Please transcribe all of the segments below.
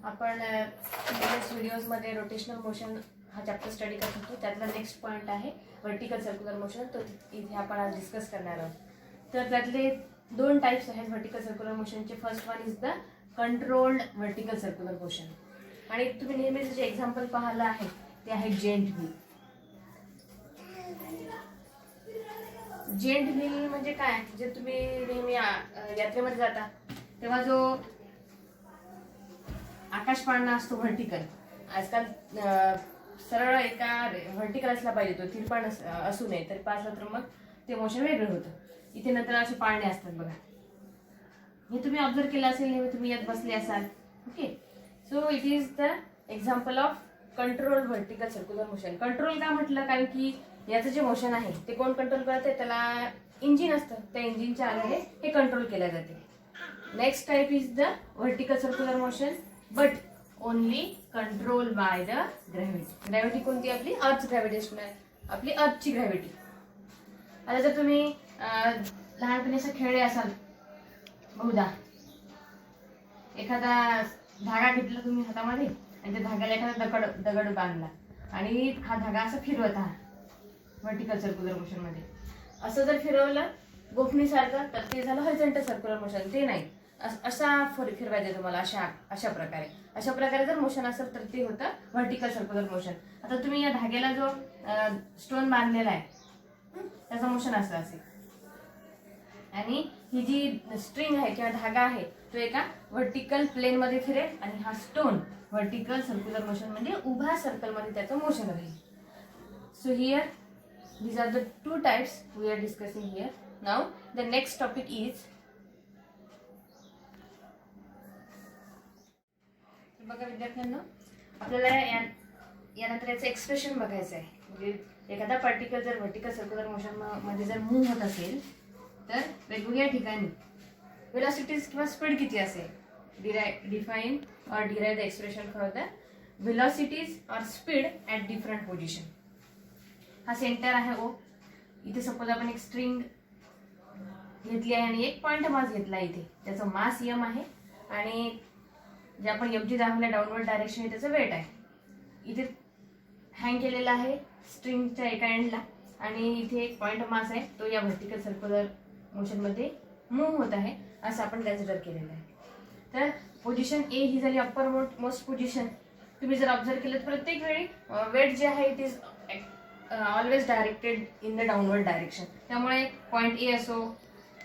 आपण previous व्हिडिओजमध्ये rotational motion हा chapter study करत होतो. त्यातला नेक्स्ट पॉईंट आहे व्हर्टिकल सर्क्युलर मोशन. तो इथे आपण आज डिस्कस करणार आहोत. तर त्यातले दोन टाइप्स आहेत व्हर्टिकल सर्क्युलर मोशनचे. First one is the controlled vertical circular motion, आणि तुम्ही नेहमीच जे एक्झाम्पल पाहिलं आहे ते आहे जेंट व्हील. जेंट व्हील म्हणजे काय, जे तुम्ही नेहमी यात्रेमध्ये जाता तेव्हा जो आकाशपाळणा असतो व्हर्टिकल, आजकाल सरळ एका व्हर्टिकल असला पाहिजे, तो तिरपाण असू नये. तर पाहिलं तर मग ते मोशन वेगळं होतं. इथे नंतर असे पाळणे असतात बघा, हे तुम्ही ऑब्झर्व केलं असेल, हे तुम्ही यात बसले असाल. Okay, so it is the example of control vertical circular motion. Control का म्हटलं, कारण की याचं जे मोशन आहे ते कोण कंट्रोल करते, त्याला इंजिन असतं. त्या इंजिनच्या आधारे हे कंट्रोल केले जाते. Next type is the vertical circular motion, but only control by the gravity. Gravity कोणती? आपली अर्थ ग्रॅव्हिटेशनल, आपली अर्थची ग्रॅव्हिटी. आता जर तुम्ही लहानपणी असं खेळले असाल, बहुधा एखादा धागा घेतला तुम्ही हातामध्ये आणि त्या धाग्याला एखादा दगड बांधला आणि हा धागा असा फिरवत आहात व्हर्टिकल सर्क्युलर मोशन मध्ये. असं जर फिरवलं गोफणीसारखं तर ते झालं हॉरिझॉन्टल सर्क्युलर मोशन. ते नाही, असा फिरवायचं तुम्हाला, अशा प्रकारे जर मोशन असेल तर ते होतं व्हर्टिकल सर्क्युलर मोशन. आता तुम्ही या धाग्याला जो स्टोन बांधलेला आहे त्याचा मोशन असं असेल, आणि ही जी स्ट्रिंग आहे किंवा धागा आहे तो एका व्हर्टिकल प्लेन मध्ये फिरेल, आणि हा स्टोन व्हर्टिकल सर्क्युलर मोशन म्हणजे उभ्या सर्कल मध्ये त्याचं मोशन राहील. So here these are the two types we are discussing here. Now the next topic is, बघा विद्यार्थ्यांनो, आपल्याला यानंतर याचं एक्सप्रेशन बघायचं आहे. म्हणजे एखादा पार्टिकल जर व्हर्टिकल सर्क्युलर मोशन मध्ये जर मूव्ह होत असेल तर वेगवेगळ्या ठिकाणी व्हेलॉसिटीज किंवा स्पीड किती असेल. Define or derive the expression for the velocities or speed at different position. हा सेंटर आहे ओ. इथे सपोज आपण एक स्ट्रिंग घेतली आहे आणि एक पॉइंट मास घेतला इथे, त्याचं मास एम आहे, आणि जे आपण एफ जी दाखवल्या डाऊनवर्ड डायरेक्शन आहे त्याचं वेट आहे. इथे हँग केलेला आहे स्ट्रिंगच्या एका एंडला, आणि इथे एक पॉइंट मास आहे, तो या व्हर्टिकल सर्क्युलर मोशन मध्ये मूव्ह होत आहे असं आपण कन्सिडर केलेलं आहे. तर पोझिशन ए ही झाली अप्पर मोस्ट पोझिशन. तुम्ही जर ऑब्झर्व केलं तर प्रत्येक वेळी वेट जे आहे it is always directed in the downward direction. त्यामुळे पॉईंट ए असो,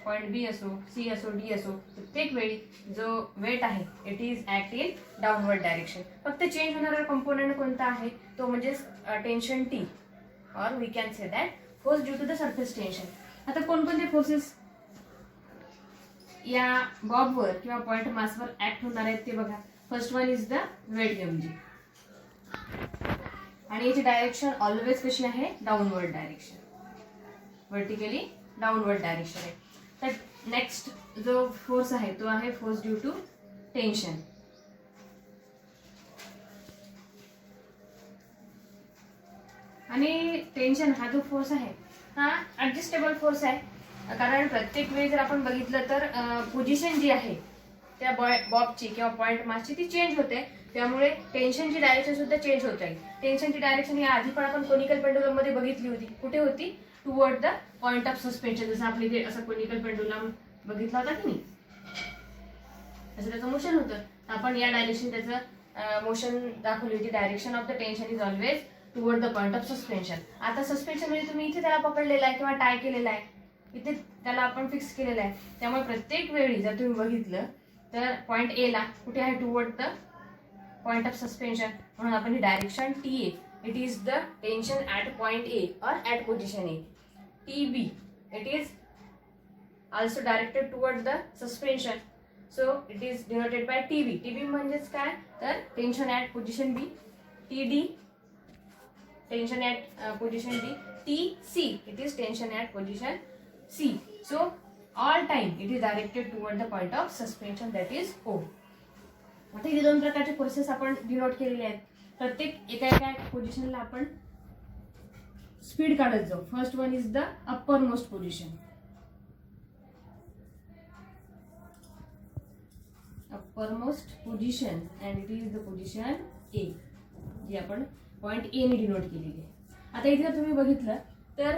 पॉईंट बी असो, सी असो, डी असो, प्रत्येक वेळी जो वेट आहे it is act in downward direction. फक्त चेंज होणारा कंपोनेंट कोणता आहे तो म्हणजे टेन्शन टी, और we can say that force due to the surface tension. आता कोणकोणते फोर्सेस या बॉबवर किंवा पॉईंट मासवर ऍक्ट होणार आहेत ते बघा. First one is the weight M G, आणि याची डायरेक्शन ऑलवेज कशी आहे, downward direction, vertically downward direction आहे. तर नेक्स्ट जो फोर्स आहे तो आहे फोर्स ड्यू टू टेन्शन. आणि टेन्शन हा जो फोर्स आहे हा ऍडजस्टेबल फोर्स आहे, कारण प्रत्येक वेळी जर आपण बघितलं तर पोझिशन जी आहे त्या बॉबची किंवा पॉइंट मासची ती चेंज होते. त्यामुळे टेन्शनची डायरेक्शन सुद्धा चेंज होत राहील. टेन्शनची डायरेक्शन ही आधी पण आपण कोनिकल पेंडुलम मध्ये बघितली होती. कुठे होती? Toward the point of suspension. जसं आपली इथे असं कोनिकल पेंडुलम बघितला होता की नाही, असं त्याचं मोशन होतं. आपण या डायरेक्शन त्याचं मोशन दाखवली होती. Direction of the tension is always toward the point of suspension. आता सस्पेन्शन म्हणजे तुम्ही इथे त्याला पकडलेला आहे किंवा टाय केलेला आहे, इथे त्याला आपण फिक्स केलेलं आहे. त्यामुळे प्रत्येक वेळी जर तुम्ही बघितलं तर पॉइंट ए ला कुठे आहे, toward the point of suspension, म्हणून आपण ही direction T A, it is the tension at point A or at position A. T B, it is also directed toward the suspension, so it is denoted by T B. T B म्हणजेच काय, तर tension at position B. T D, tension at position D. T C, it is tension at position C. So all time it is directed toward the point of suspension, that is O. आता हे दोन प्रकारचे forces आपण denote केलेले आहेत. प्रत्येक एका पोझिशनला आपण स्पीड काढत जाऊ. First one is the upper most position. uppermost position and it is the position A, जी आपण पॉइंट ए ने डिनोट केलेली आहे. आता इथे जर तुम्ही बघितलं तर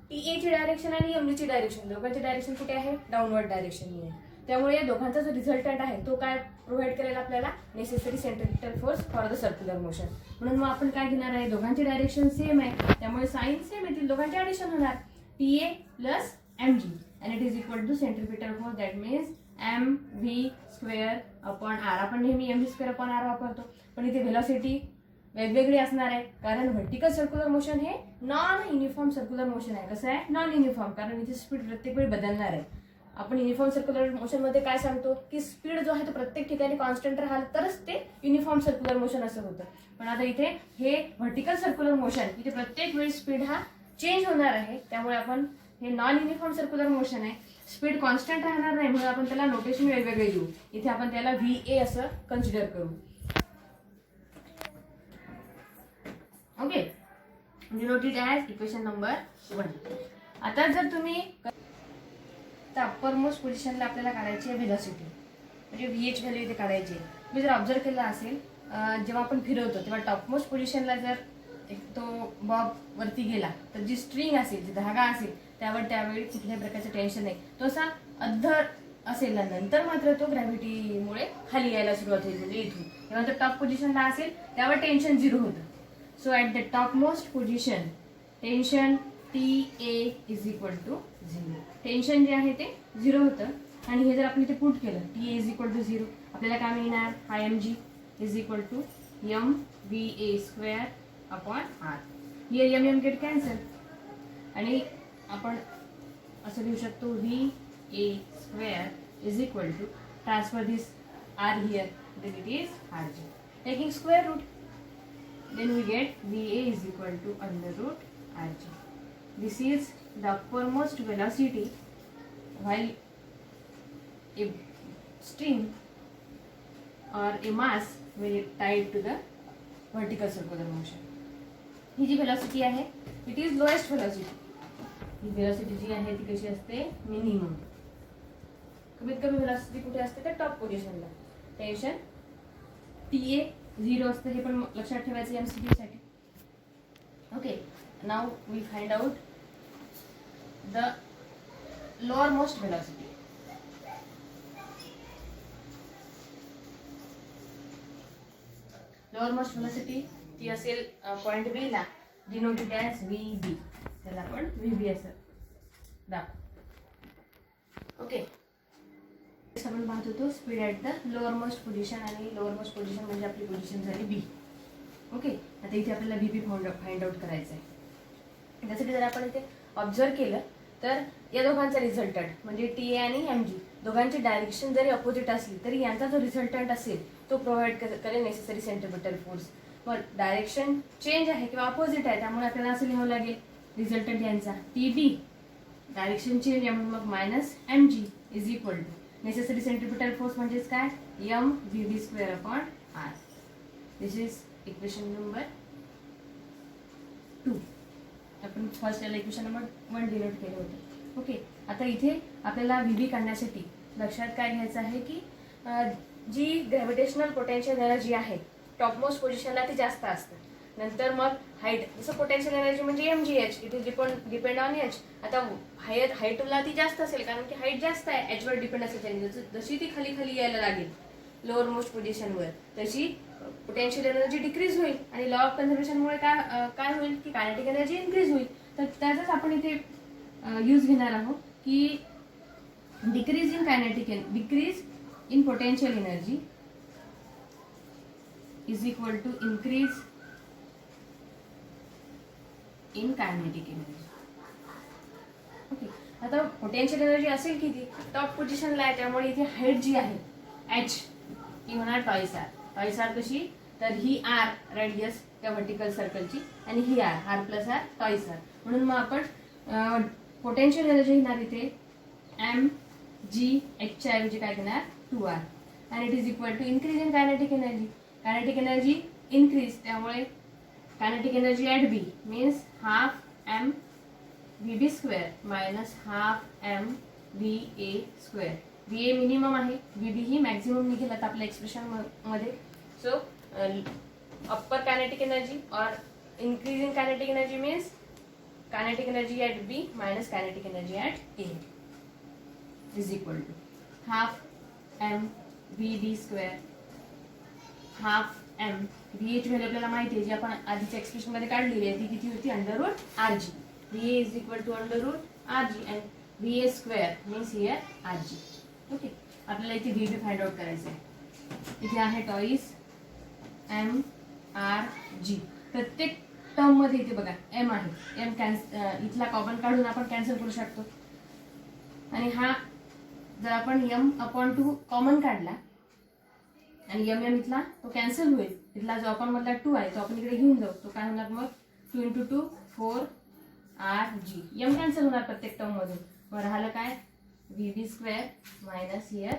टी ची डायरेक्शन आणि एम ची डायरेक्शन, दोघांची डायरेक्शन कुठे आहे? डाऊनवर्ड डायरेक्शन आहे. त्यामुळे या दोघांचा जो रिझल्टंट आहे तो काय प्रोव्हाइड करेल आपल्याला? Necessary centripetal force for the circular motion. म्हणून मग आपण काय घेणार आहे? दोघांची डायरेक्शन सेम आहे त्यामुळे साइन सेम येतील, दोघांचे ऍडिशन होणार T A plus M G and it is equal to centripetal force that means M V square upon R. आपण नेहमी M V square upon R वापरतो, पण इथे व्हेलॉसिटी वेगवेगळी असणार आहे कारण व्हर्टिकल सर्क्युलर मोशन हे नॉन युनिफॉर्म सर्क्युलर मोशन आहे. कसं आहे? नॉन युनिफॉर्म, कारण इथे स्पीड प्रत्येक वेळी बदलणार आहे. आपण युनिफॉर्म सर्क्युलर मोशन मध्ये काय सांगतो की स्पीड जो आहे तो प्रत्येक ठिकाणी कॉन्स्टंट राहिला तरच ते युनिफॉर्म सर्क्युलर मोशन असं होतं. पण आता इथे हे व्हर्टिकल सर्क्युलर मोशन, इथे प्रत्येक वेळी स्पीड हा चेंज होणार आहे. त्यामुळे आपण हे नॉन युनिफॉर्म सर्क्युलर मोशन आहे, स्पीड कॉन्स्टंट राहणार नाही म्हणून आपण त्याला नोटेशन वेगवेगळे देऊ. इथे आपण त्याला VA असं कन्सिडर करू. Okay, denote it as equation number 1. आता जर तुम्ही तर अप्पर मोस्ट पोझिशनला आपल्याला काढायची आहे व्हेलॉसिटी, म्हणजे VH व्हॅल्यू इथे काढायची आहे. तुम्ही जर ऑब्झर्व केलं असेल जेव्हा आपण फिरवतो तेव्हा टॉप मोस्ट पोझिशनला जर तो बॉब वरती गेला तर जी स्ट्रिंग असेल, जी धागा असेल त्यावेळी कुठल्याही प्रकारचं टेन्शन नाही. तो असा अद्धर असेल ना, नंतर मात्र तो ग्रॅव्हिटीमुळे खाली यायला सुरुवात होईल. म्हणजे इथून जेव्हा तो टॉप पोझिशनला असेल त्यावर टेन्शन 0 होतं. So at the top most position tension TA is equal to 0. Tension जे आहे ते 0 होतं आणि हे जर आपण इथे पुट केलं TA इज इक्वल टू 0 आपल्याला काय मिळणार? IMG is equal to MVA square upon R. Here M get cancel आणि आपण असं लिहू शकतो VA square is equal to transfer this R here then it is RG. Taking square root then we get VA is equal to under root RG. This is the uppermost velocity while a string or a mass will tied to the vertical circular motion. ही जी velocity आहे it is lowest velocity. ही velocity जी आहे ती कशी असते? Minimum. कमीत कमी velocity कुठे असते? तर टॉप पोझिशनला. टेन्शन TA 0 असतं, हे पण लक्षात ठेवायचं MCQ साठी. Okay, now we find out the lower most velocity. Lower most velocity ती असेल पॉइंट B ला, डिनोटेड ॲज VB. त्याला आपण VB असं दाखवू. ओके, आपण पाहत होतो speed at the lower most position आणि लोअर मोस्ट पोझिशन म्हणजे आपली पोझिशन झाली B. ओके, आता इथे आपल्याला VB फाइंड आउट करायचं आहे. त्यासाठी जर आपण इथे ऑब्झर्व केलं तर या दोघांचा रिझल्टंट म्हणजे TA आणि MG दोघांची डायरेक्शन जरी अपोजिट असली तरी यांचा जो रिझल्टंट असेल तो प्रोव्हाइड करेल नेसेसरी सेंट्रिपिटल फोर्स. मग डायरेक्शन चेंज आहे किंवा अपोजिट आहे त्यामुळे आपल्याला असं लिहावं लागेल रिझल्टंट यांचा TB डायरेक्शन चेंज आहे म्हणून मग -MG is equal to necessary centripetal force म्हणजेच काय? MVB square upon R. This is equation number 2. आपण फर्स्ट याला इक्वेशन नंबर 1 डिनोट केलं होतं. ओके, आता इथे आपल्याला VB काढण्यासाठी लक्षात काय घ्यायचं आहे की जी ग्रॅव्हिटेशनल पोटेन्शियल एनर्जी आहे टॉप मोस्ट पोझिशनला ती जास्त असते. नंतर मग हाईट, जसं पोटेन्शियल एनर्जी म्हणजे MGH it is depend on H. आता हाईटला ती जास्त असेल कारण की हाईट जास्त आहे, H वर डिपेंड असेल. जशी ती खाली खाली यायला लागेल लोअर मोस्ट पोझिशनवर तशी पोटेन्शियल एनर्जी डिक्रीज होईल आणि लॉ ऑफ कन्झर्वेशनमुळे काय होईल की कायनेटिक एनर्जी इन्क्रीज होईल. तर त्याचाच आपण इथे यूज घेणार आहोत की decrease in potential energy is equal to increase in kinetic energy. Okay, आता पोटेन्शियल एनर्जी असेल किती? टॉप पोझिशनला आहे त्यामुळे इथे हाईट जी आहे H ही होणार टॉईस आर. कशी? तर ही R रेडियस त्या व्हर्टिकल सर्कलची आणि ही R plus R twice R. म्हणून मग आपण पोटेन्शियल एनर्जी घेणार इथे MGH च्या ऐवजी काय घेणार? 2R आणि it is equal to increase in kinetic energy. Kinetic energy increase त्यामुळे kinetic energy at B means half MVB square minus half MVA square VA minimum आहे, VB ही मॅक्झिमम निघेल आता आपल्या एक्सप्रेशन मध्ये. So upper kinetic energy or increasing kinetic energy means kinetic energy at B minus kinetic energy at A is equal to half m VB square. Half m VA ची value आपल्याला माहिती आहे, जी आपण आधीच्या एक्सप्रेशन मध्ये काढलेली आहे, ती किती होती under root RG. VA is equal to under root RG and VA square means here RG. Okay, आपल्याला इथे VB फाइंड आउट करायचं आहे. इथे आहे टॉईस m r g. प्रत्येक टर्म मध्ये इथे बघा m आहे, m इथला कॉमन काढून आपण कॅन्सल करू शकतो. आणि हा जर आपण m/2 कॉमन काढला आणि m इथला तो कॅन्सल होईल, इथला जो आपण मधला 2 आहे तो आपण इकडे घेऊन जाऊ, तो काय होणार मग 2 × 2 4 RG. m कॅन्सल होणार प्रत्येक टर्म मधून, मग राहिलं काय VB square minus here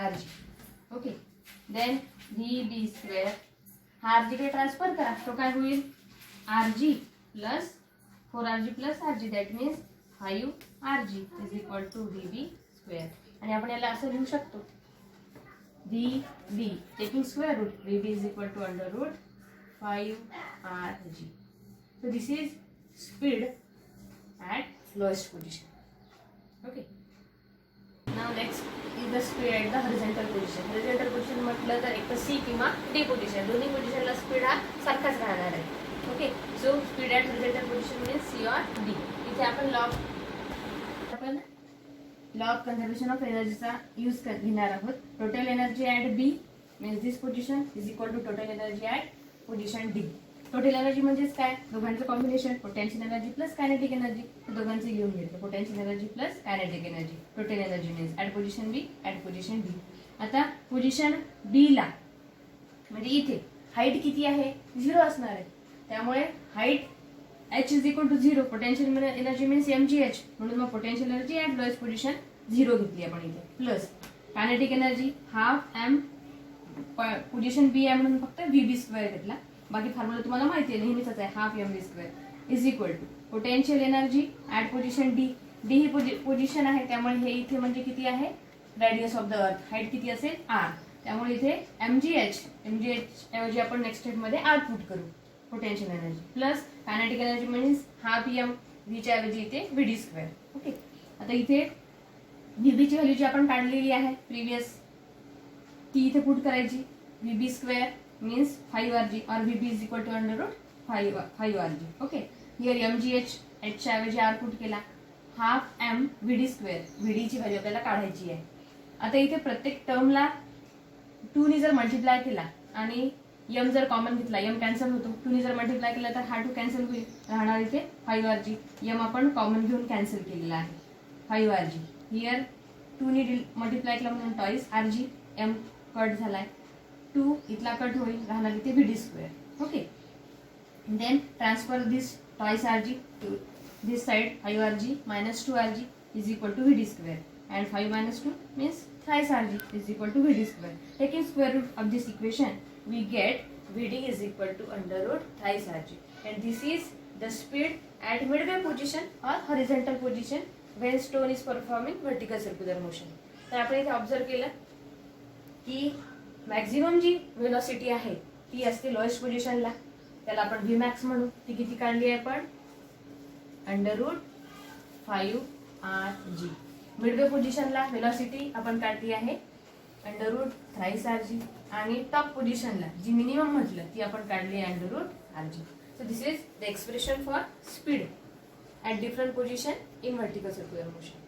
RG. Okay, then VB square हा RG कडे ट्रान्सफर करा, तो काय होईल RG plus 4RG plus RG, that means 5RG is equal to VB square. आणि आपण याला असं लिहू शकतो VB taking square root, VB is equal to under root 5RG. So this is speed at lowest position. Okay. Now next is the speed at the horizontal position. Horizontal position म्हटलं तर एक तर C किंवा D position, दोन्ही पोझिशनला speed हा सारखाच राहणार आहे. Okay, so speed at horizontal position means C or D. इथे आपण लॉ ऑफ कन्झर्वेशन ऑफ एनर्जीचा यूज घेणार आहोत. Total energy at B means this position is equal to total energy at position D. Total energy म्हणजेच काय, दोघांचं combination, potential energy plus kinetic energy, दोघांचे घेऊन घेतलं, potential energy plus kinetic energy. Total energy means at position B at position D. आता position बी ला म्हणजे इथे हाईट किती आहे 0 असणार आहे, त्यामुळे height h is equal to 0, potential energy means mgh, म्हणून मग potential energy at lowest position 0 घेतली आपण इथे, plus kinetic energy half m position B आहे म्हणून फक्त VB स्क्वेअर घेतला, बाकी फॉर्म्युला तुम्हाला माहिती आहे नेहमीच आहे, half mv square is equal to potential energy at position D. D ही पोझिशन आहे, त्यामुळे हे इथे म्हणजे किती आहे radius of the earth, height किती असेल r, त्यामुळे इथे mgh ऐवजी आपण नेक्स्ट स्टेप मध्ये r पुट करू, potential energy plus kinetic energy means half m v च्या ऐवजी इथे VD स्क्वेअर. ओके, आता इथे VB ची व्हॅल्यू जी आपण काढलेली आहे प्रिव्हियस, ती इथे पुट करायची. VB स्क्वेअर मीन्स 5RG और VB is equal to under root 5RG. Okay, here mgh h च्या ऐवजी r पुट केला, half m VD square, VD ची व्हॅल्यू आपल्याला काढायची आहे. आता इथे प्रत्येक टर्मला 2 ने जर मल्टिप्लाय केला आणि m जर कॉमन घेतला, m कॅन्सल होतो, 2 ने जर मल्टिप्लाय केला तर हा 2 कॅन्सल होईल, राहणार इथे 5RG. m आपण कॉमन घेऊन कॅन्सल केलेला आहे 5RG. हियर 2 ने मल्टिप्लाय केला म्हणून टॉईस RG, m कट झालाय, 2 इथला कट होईल, राहणार इथे VD square. Okay, then transfer this twice RG to this side, 5RG minus 2RG is equal to VD square, and 5 minus 2 means thrice RG is equal to VD square. Taking square root of this equation, we get VD is equal to under root thrice RG, and this is the speed at midway position or horizontal position when stone is performing vertical circular motion. तर आपण इथे observe केलं की maximum जी velocity आहे ती असते lowest पोझिशनला, त्याला आपण Vmax म्हणू. ती किती काढली आहे आपण अंडर रूट 5RG. मिडवे पोझिशनला वेलोसिटी आपण काढली आहे अंडर रूट थ्राइस RG, आणि टॉप पोझिशनला जी मिनिमम म्हटलं ती आपण काढली आहे under root RG. So this is the expression for speed at different position in vertical circular motion.